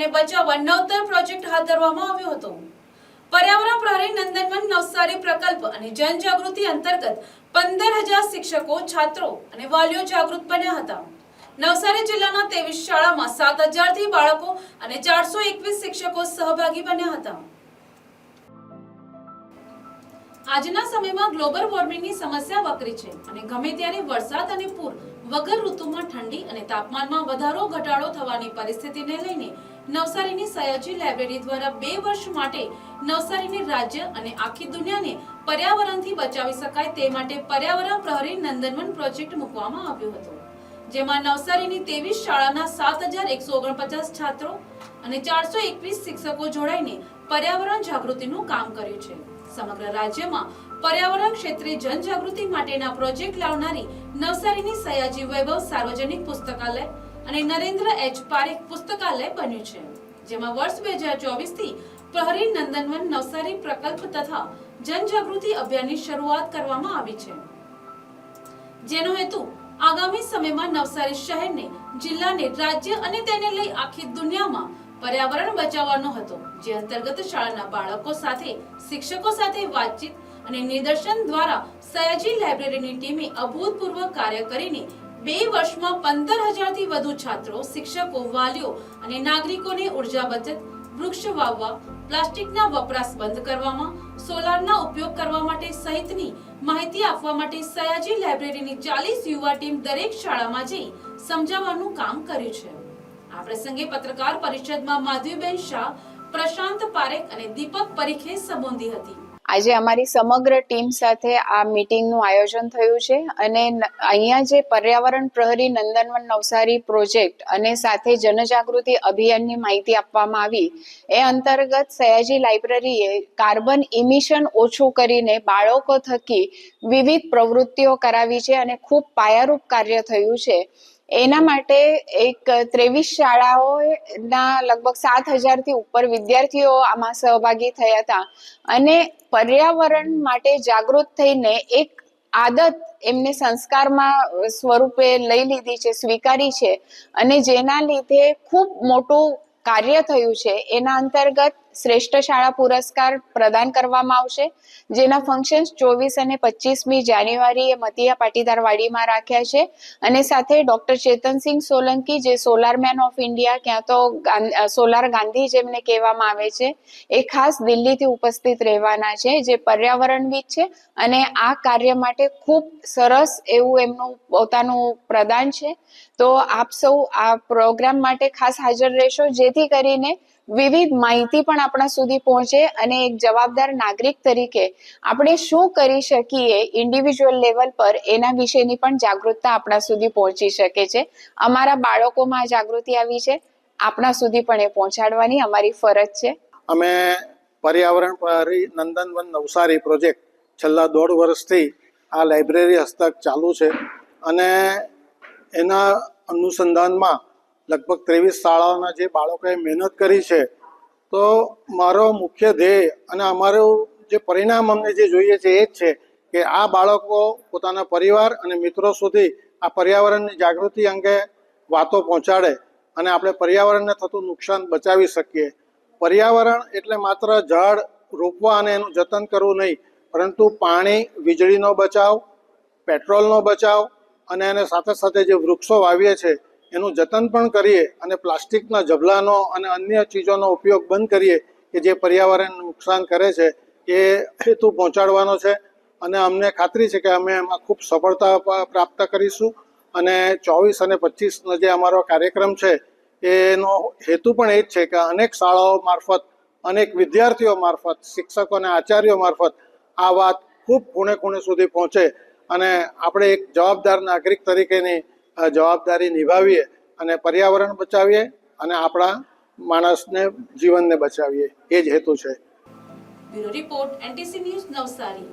પર્યાવરણને બચાવવા નવતર પ્રોજેક્ટ હાથ ધરવામાં આવ્યો હતો। પર્યાવરણ પ્રહરી નંદનવન નવસારી પ્રકલ્પ અને જનજાગૃતિ અંતર્ગત 15,000 શિક્ષકો, છાત્રો અને વાલીઓ જાગૃત બન્યા હતા। નવસારી જિલ્લાના 23 શાળામાં 7,000 થી બાળકો અને 421 શિક્ષકો સહભાગી બન્યા હતા। આજના સમયમાં ગ્લોબલ વોર્મિંગની સમસ્યા વકરી છે અને ગમે ત્યારે વરસાદ અને પૂર વગર ઋતુમાં ઠંડી અને તાપમાનમાં વધારો ઘટાડો થવાની પરિસ્થિતિને લઈને નવસારીની સયાજી લાઇબ્રેરી દ્વારા 2 વર્ષ માટે નવસારીને રાજ્ય અને આખી દુનિયાને પર્યાવરણથી બચાવી શકાય તે માટે પર્યાવરણ પ્રહરી નંદનવન પ્રોજેક્ટ મૂકવામાં આવ્યો હતો, જેમાં નવસારીની 23 શાળાના 7,149 છાત્રો અને 421 શિક્ષકો જોડાઈને પર્યાવરણ જાગૃતિનું કામ કર્યું છે। સમગ્ર રાજ્યમાં પર્યાવરણ ક્ષેત્રે જનજાગૃતિ માટેના પ્રોજેક્ટ લાવનારી નવસારીની સયાજી વૈભવ સાર્વજનિક પુસ્તકાલય અને નરેન્દ્ર એચ પારેખ પુસ્તકાલય બન્યું છે, જેમાં વર્ષ 2024 થી પ્રહરી નંદનવન નવસારી પ્રકલ્પ તથા જનજાગૃતિ અભિયાનની શરૂઆત કરવામાં આવી છે, જેનો હેતુ આગામી સમયમાં નવસારી શહેરને, જિલ્લાને, રાજ્ય અને તેને લઈ આખી દુનિયામાં પર્યાવરણ બચાવવાનો હતો, જે અંતર્ગત શાળાના બાળકો સાથે, શિક્ષકો સાથે વાતચીત અને નિદર્શન દ્વારા સયાજી લાઇબ્રેરીની ટીમે અભૂતપૂર્વ કાર્ય કરીને 2 વર્ષમાં 15,000 થી વધુ છાત્રો, શિક્ષકો, વાલીઓ અને નાગરિકોને ઉર્જા બચત, વૃક્ષ વાવવા, પ્લાસ્ટિકના વપરાશ બંધ કરવામાં, સોલારના ઉપયોગ કરવા માટે સહિતની માહિતી આપવા માટે સયાજી લાઇબ્રેરીની 40 યુવા ટીમ દરેક શાળામાં જઈ સમજાવવાનું કામ કર્યું છે। આ પ્રસંગે પત્રકાર પરિષદમાં માધવીબેન શાહ, પ્રશાંત પારેખ અને દીપક પરીખે સંબોધી હતી। આજે અમારી સમગ્ર ટીમ સાથે આ મીટિંગનું આયોજન થયું છે અને અહીંયા જે પર્યાવરણ પ્રહરી નંદનવન નવસારી પ્રોજેક્ટ અને સાથે જનજાગૃતિ અભિયાનની માહિતી આપવામાં આવી એ અંતર્ગત સયાજી લાઇબ્રેરીએ કાર્બન ઇમિશન ઓછું કરીને બાળકો થકી વિવિધ પ્રવૃત્તિઓ કરાવી છે અને ખૂબ પાયારૂપ કાર્ય થયું છે। એના માટે એક 23 શાળાઓના લગભગ 7,000 થી ઉપર વિદ્યાર્થીઓ આમાં સહભાગી થયા હતા અને પર્યાવરણ માટે જાગૃત થઈને એક આદત એમને સંસ્કારમાં સ્વરૂપે લઈ લીધી છે, સ્વીકારી છે અને જેના લીધે ખૂબ મોટું કાર્ય થયું છે। એના અંતર્ગત શ્રેષ્ઠ શાળા પુરસ્કાર પ્રદાન કરવામાં આવશે, જેના ફંક્શન્સ 24 અને 25મી જાન્યુઆરીએ મતિયા પાટીદારવાડીમાં રાખ્યા છે અને સાથે ડોક્ટર ચેતનસિંહ સોલંકી, જે સોલાર મેન ઓફ ઇન્ડિયા, ક્યાં તો સોલાર ગાંધી જેમને કહેવામાં આવે છે, એ ખાસ દિલ્હીથી ઉપસ્થિત રહેવાના છે, જે પર્યાવરણવિદ છે અને આ કાર્ય માટે ખૂબ સરસ એવું એમનું પોતાનું પ્રદાન છે। તો આપ સૌ આ પ્રોગ્રામ માટે ખાસ હાજર રહેશો, જેથી કરીને વિવિધ માહિતી પણ આપણા સુધી પહોંચે અને એક જવાબદાર નાગરિક તરીકે આપણે શું કરી શકીએ ઇન્ડિવિજ્યુઅલ લેવલ પર એના વિશેની પણ જાગૃતતા આપણા સુધી પહોંચી શકે છે। અમારા બાળકોમાં જાગૃતિ આવી છે, આપણા સુધી પણ એ પહોંચાડવાની અમારી ફરજ છે। અમે પર્યાવરણ પ્રહરી નંદનવન નવસારી પ્રોજેક્ટ છેલ્લા 1.5 વર્ષથી આ લાઇબ્રેરી હસ્તક ચાલુ છે અને એના અનુસંધાનમાં લગભગ 23 શાળાઓના જે બાળકોએ મહેનત કરી છે, તો મારો મુખ્ય ધ્યેય અને અમારું જે પરિણામ અમને જે જોઈએ છે એ જ છે કે આ બાળકો પોતાના પરિવાર અને મિત્રો સુધી આ પર્યાવરણની જાગૃતિ અંગે વાતો પહોંચાડે અને આપણે પર્યાવરણને થતું નુકસાન બચાવી શકીએ। પર્યાવરણ એટલે માત્ર ઝાડ રોપવા અને એનું જતન કરવું નહીં, પરંતુ પાણી, વીજળીનો બચાવ, પેટ્રોલનો બચાવ અને એને સાથે સાથે જે વૃક્ષો વાવીએ છે એનું જતન પણ કરીએ અને પ્લાસ્ટિકના ઝબલાનો અને અન્ય ચીજોનો ઉપયોગ બંધ કરીએ કે જે પર્યાવરણને નુકસાન કરે છે, એ હેતુ પહોંચાડવાનો છે અને અમને ખાતરી છે કે અમે એમાં ખૂબ સફળતા પ્રાપ્ત કરીશું અને 24 અને 25નો જે અમારો કાર્યક્રમ છે એનો હેતુ પણ એ જ છે કે અનેક શાળાઓ મારફત, અનેક વિદ્યાર્થીઓ મારફત, શિક્ષકો અને આચાર્યો મારફત આ વાત ખૂબ ખૂણે ખૂણે સુધી પહોંચે અને આપણે એક જવાબદાર નાગરિક તરીકેની જવાબદારી નિભાવીએ અને પર્યાવરણ બચાવીએ અને આપણા માણસને, જીવનને બચાવીએ, એ જ હેતુ છે। Bureau report, NTC news, Navsari.